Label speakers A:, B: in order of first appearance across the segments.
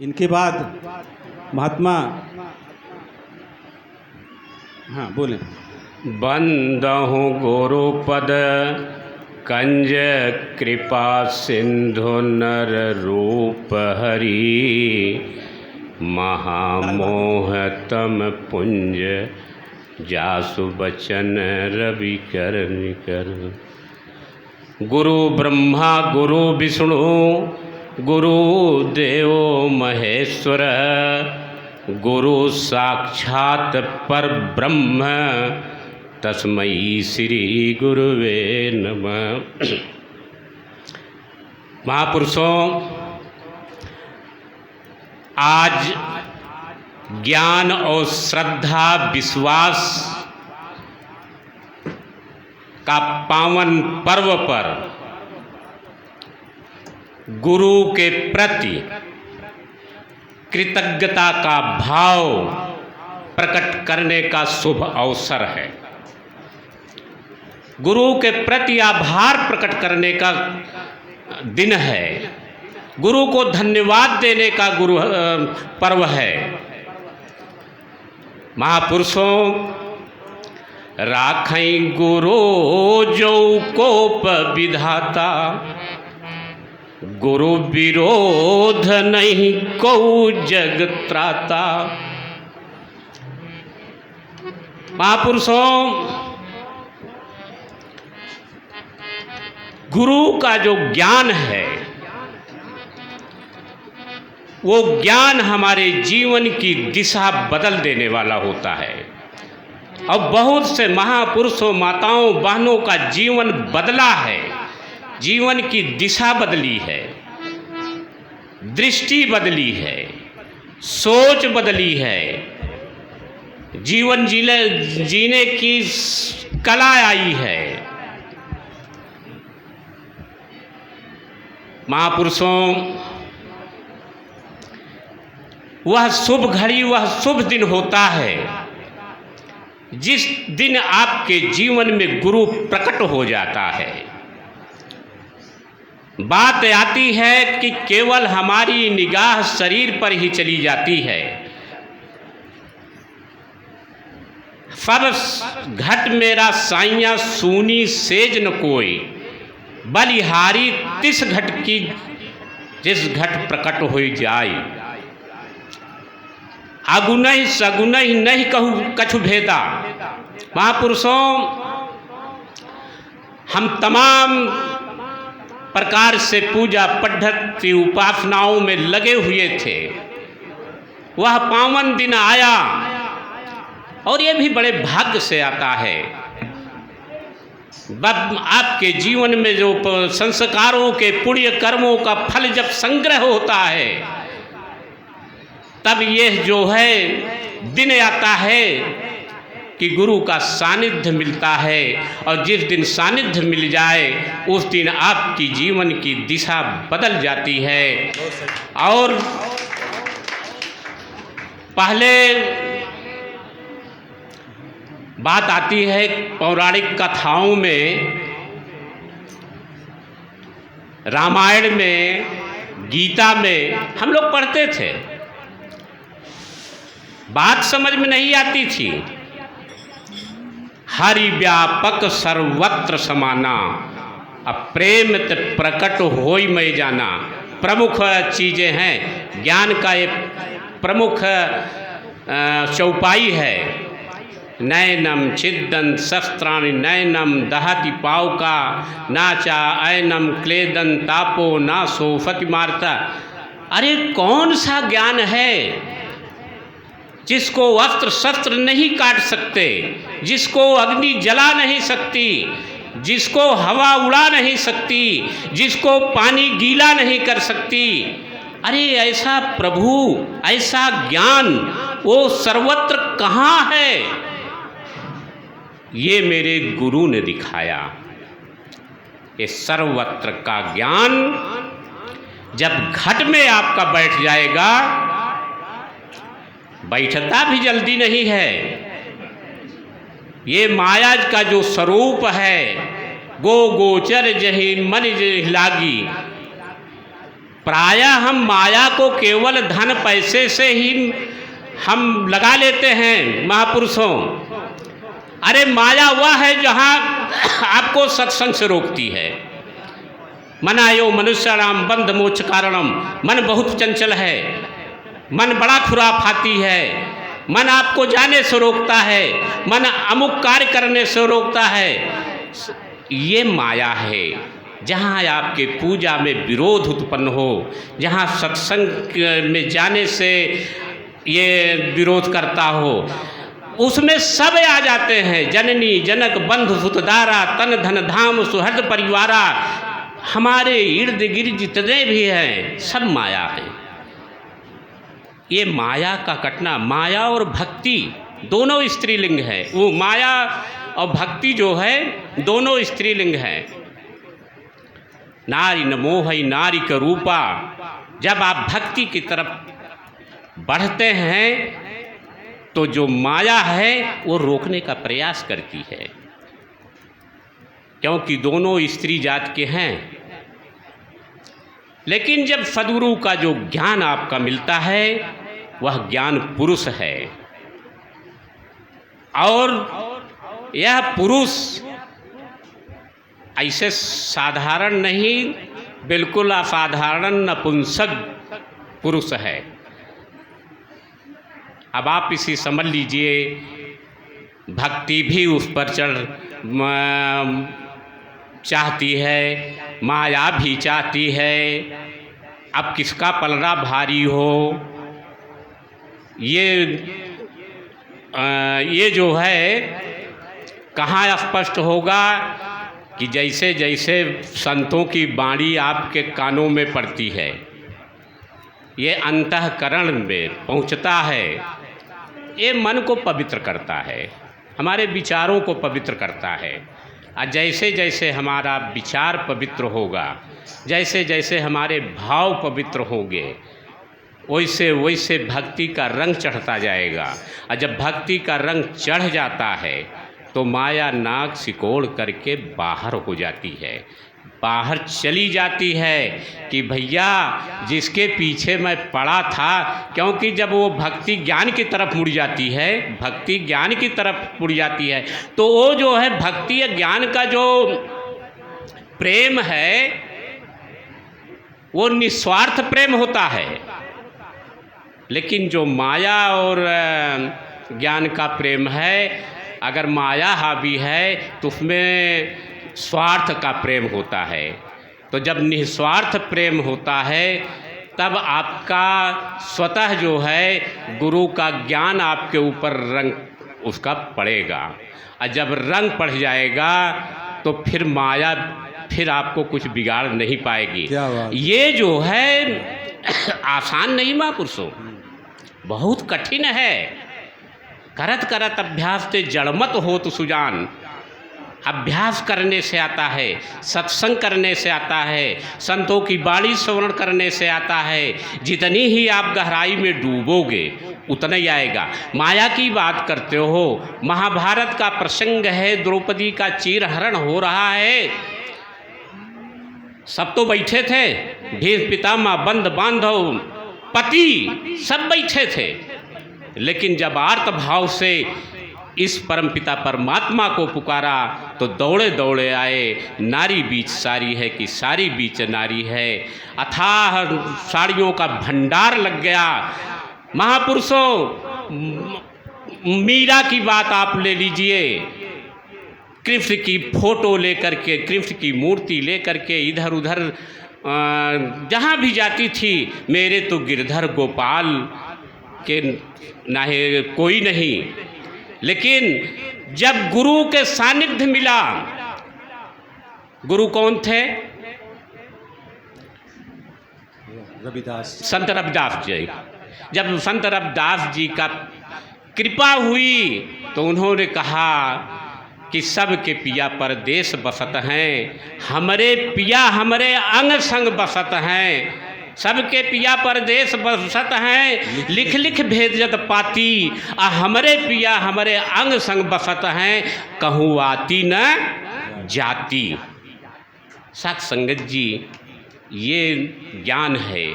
A: इनके बाद महात्मा, हाँ बोले।
B: बंदहु गुरुपद कंज कृपा सिंधु नर रूप हरि महामोह तम पुंज जासु बचन रवि कर निकर। गुरु ब्रह्मा गुरु विष्णु गुरु देव महेश्वर गुरु साक्षात पर ब्रह्म तस्मै श्री गुरुवे नमः। महापुरुषों, आज ज्ञान और श्रद्धा विश्वास का पावन पर्व पर गुरु के प्रति कृतज्ञता का भाव प्रकट करने का शुभ अवसर है। गुरु के प्रति आभार प्रकट करने का दिन है। गुरु को धन्यवाद देने का गुरु पर्व है। महापुरुषों, राखई गुरु जो कोप विधाता गुरु विरोध नहीं को जग त्राता। महापुरुषों, गुरु का जो ज्ञान है वो ज्ञान हमारे जीवन की दिशा बदल देने वाला होता है। और बहुत से महापुरुषों माताओं बहनों का जीवन बदला है, जीवन की दिशा बदली है, दृष्टि बदली है, सोच बदली है, जीवन जीने की कला आई है। महापुरुषों, वह शुभ घड़ी, वह शुभ दिन होता है जिस दिन आपके जीवन में गुरु प्रकट हो जाता है। बात आती है कि केवल हमारी निगाह शरीर पर ही चली जाती है। सब घट मेरा साइया सूनी सेज न कोई, बलिहारी तिस घट की जिस घट प्रकट हो जाए। अगुनहि सगुनहि नहीं कहूँ कछु भेदा। महापुरुषों, हम तमाम प्रकार से पूजा पद्धति उपासनाओं में लगे हुए थे। वह पावन दिन आया और ये भी बड़े भाग्य से आता है। आपके जीवन में जो संस्कारों के पुण्य कर्मों का फल जब संग्रह होता है तब यह जो है दिन आता है कि गुरु का सानिध्य मिलता है। और जिस दिन सानिध्य मिल जाए उस दिन आपकी जीवन की दिशा बदल जाती है। और पहले बात आती है पौराणिक कथाओं में, रामायण में, गीता में हम लोग पढ़ते थे। बात समझ में नहीं आती थी। हरि व्यापक सर्वत्र समाना, अप्रेम प्रकट होई मैं जाना। प्रमुख चीज़ें हैं। ज्ञान का एक प्रमुख चौपाई है। नैनम छिदन शस्त्राणि नैनम दहति पावका नाचा ऐनम क्लेदन तापो ना सोफति मारता। अरे कौन सा ज्ञान है जिसको अस्त्र शस्त्र नहीं काट सकते, जिसको अग्नि जला नहीं सकती, जिसको हवा उड़ा नहीं सकती, जिसको पानी गीला नहीं कर सकती। अरे ऐसा प्रभु, ऐसा ज्ञान वो सर्वत्र कहाँ है? ये मेरे गुरु ने दिखाया। ये सर्वत्र का ज्ञान जब घट में आपका बैठ जाएगा, बैठता भी जल्दी नहीं है। ये माया का जो स्वरूप है, गो गोचर जही मन जही लागी, प्रायः हम माया को केवल धन पैसे से ही हम लगा लेते हैं महापुरुषों। अरे माया वह है जहाँ आपको सत्संग से रोकती है। मनायो मनुष्याणाम बंध मोक्ष कारणम। मन बहुत चंचल है, मन बड़ा खुराफाती है, मन आपको जाने से रोकता है, मन अमुक कार्य करने से रोकता है। ये माया है। जहाँ आपके पूजा में विरोध उत्पन्न हो, जहाँ सत्संग में जाने से ये विरोध करता हो, उसमें सब आ जाते हैं। जननी जनक बंधु सुतदारा तन धन धाम सुहृद परिवारा। हमारे इर्द गिर्द जितने भी हैं सब माया है। ये माया का कटना, माया और भक्ति दोनों स्त्रीलिंग है। वो माया और भक्ति जो है दोनों स्त्रीलिंग है। नारी न मोहई नारी का रूपा। जब आप भक्ति की तरफ बढ़ते हैं तो जो माया है वो रोकने का प्रयास करती है, क्योंकि दोनों स्त्री जात के हैं। लेकिन जब सद्गुरु का जो ज्ञान आपका मिलता है वह ज्ञान पुरुष है, और यह पुरुष ऐसे साधारण नहीं, बिल्कुल असाधारण नपुंसक पुरुष है। अब आप इसी समझ लीजिए, भक्ति भी उस पर चढ़ चाहती है, माया भी चाहती है। अब किसका पलड़ा भारी हो, ये जो है कहाँ स्पष्ट होगा कि जैसे जैसे संतों की वाणी आपके कानों में पड़ती है, ये अंतःकरण में पहुंचता है, ये मन को पवित्र करता है, हमारे विचारों को पवित्र करता है। और जैसे जैसे हमारा विचार पवित्र होगा, जैसे जैसे हमारे भाव पवित्र होंगे, वैसे वैसे भक्ति का रंग चढ़ता जाएगा। और जब भक्ति का रंग चढ़ जाता है तो माया नाक सिकोड़ करके बाहर हो जाती है, बाहर चली जाती है कि भैया जिसके पीछे मैं पड़ा था। क्योंकि जब वो भक्ति ज्ञान की तरफ मुड़ जाती है, भक्ति ज्ञान की तरफ मुड़ जाती है, तो वो जो है भक्ति या ज्ञान का जो प्रेम है वो निस्वार्थ प्रेम होता है। लेकिन जो माया और ज्ञान का प्रेम है, अगर माया हावी है तो उसमें स्वार्थ का प्रेम होता है। तो जब निस्वार्थ प्रेम होता है तब आपका स्वतः जो है गुरु का ज्ञान आपके ऊपर रंग उसका पड़ेगा। और जब रंग पड़ जाएगा तो फिर माया फिर आपको कुछ बिगाड़ नहीं पाएगी। ये जो है आसान नहीं महापुरुषों, बहुत कठिन है। करत करत अभ्यास से जड़मत हो तो सुजान। अभ्यास करने से आता है, सत्संग करने से आता है, संतों की वाणी श्रवण करने से आता है। जितनी ही आप गहराई में डूबोगे उतना ही आएगा। माया की बात करते हो, महाभारत का प्रसंग है, द्रौपदी का चीरहरण हो रहा है। सब तो बैठे थे, भीष्म पितामह बंद बांधव पति सब बैठे थे, लेकिन जब आर्त भाव से इस परमपिता परमात्मा को पुकारा तो दौड़े दौड़े आए। नारी बीच सारी है कि सारी बीच नारी है। अथाह साड़ियों का भंडार लग गया। महापुरुषों, मीरा की बात आप ले लीजिए, कृष्ण की फोटो लेकर के, कृष्ण की मूर्ति लेकर के इधर उधर जहाँ भी जाती थी, मेरे तो गिरधर गोपाल के नाहे कोई नहीं। लेकिन जब गुरु के सानिध्य मिला, गुरु कौन थे?
A: रविदास,
B: संत रविदास जी। जब संत रविदास जी का कृपा हुई तो उन्होंने कहा कि सबके पिया परदेश बसत हैं, हमरे पिया हमरे अंग संग बसत हैं। सबके पिया परदेश बसत हैं, लिख लिख भेजत पाती, आ हमरे पिया हमरे अंग संग बसत हैं, कहूँ आती न जाती। सत संगत जी, ये ज्ञान है।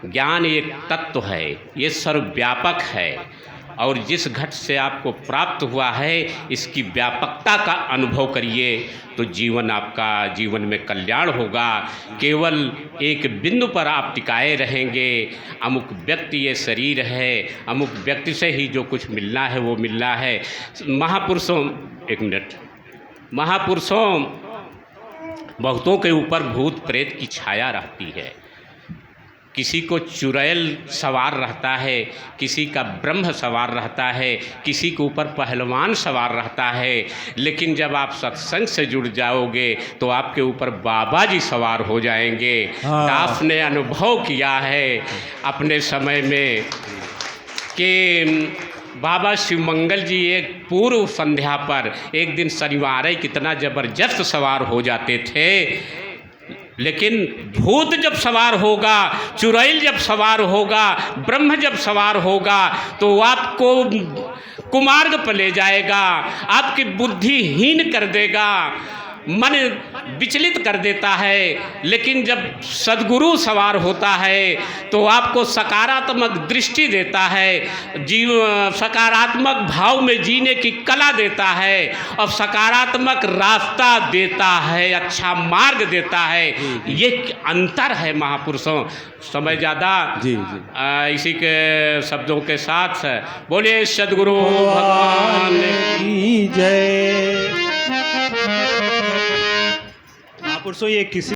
B: ज्ञान एक तत्व है, ये सर्वव्यापक है, और जिस घट से आपको प्राप्त हुआ है इसकी व्यापकता का अनुभव करिए तो जीवन में कल्याण होगा। केवल एक बिंदु पर आप टिकाए रहेंगे, अमुक व्यक्ति ये शरीर है, अमुक व्यक्ति से ही जो कुछ मिलना है वो मिलना है। महापुरुषों, एक मिनट, महापुरुषों बहुतों के ऊपर भूत प्रेत की छाया रहती है। किसी को चुड़ैल सवार रहता है, किसी का ब्रह्म सवार रहता है, किसी के ऊपर पहलवान सवार रहता है, लेकिन जब आप सत्संग से जुड़ जाओगे तो आपके ऊपर बाबा जी सवार हो जाएंगे। आपने अनुभव किया है अपने समय में कि बाबा शिवमंगल जी एक पूर्व संध्या पर एक दिन शनिवार कितना ज़बरदस्त सवार हो जाते थे, लेकिन भूत जब सवार होगा, चुड़ैल जब सवार होगा, ब्रह्म जब सवार होगा तो आपको कुमार्ग पर ले जाएगा, आपकी बुद्धिहीन कर देगा, मन विचलित कर देता है। लेकिन जब सद्गुरु सवार होता है तो आपको सकारात्मक दृष्टि देता है, सकारात्मक भाव में जीने की कला देता है और सकारात्मक रास्ता देता है, अच्छा मार्ग देता है। ये अंतर है महापुरुषों। समय ज़्यादा
A: जी जी
B: इसी के शब्दों के साथ बोले सद्गुरु भगवान
A: की जय। महापुरुषों, ये किसी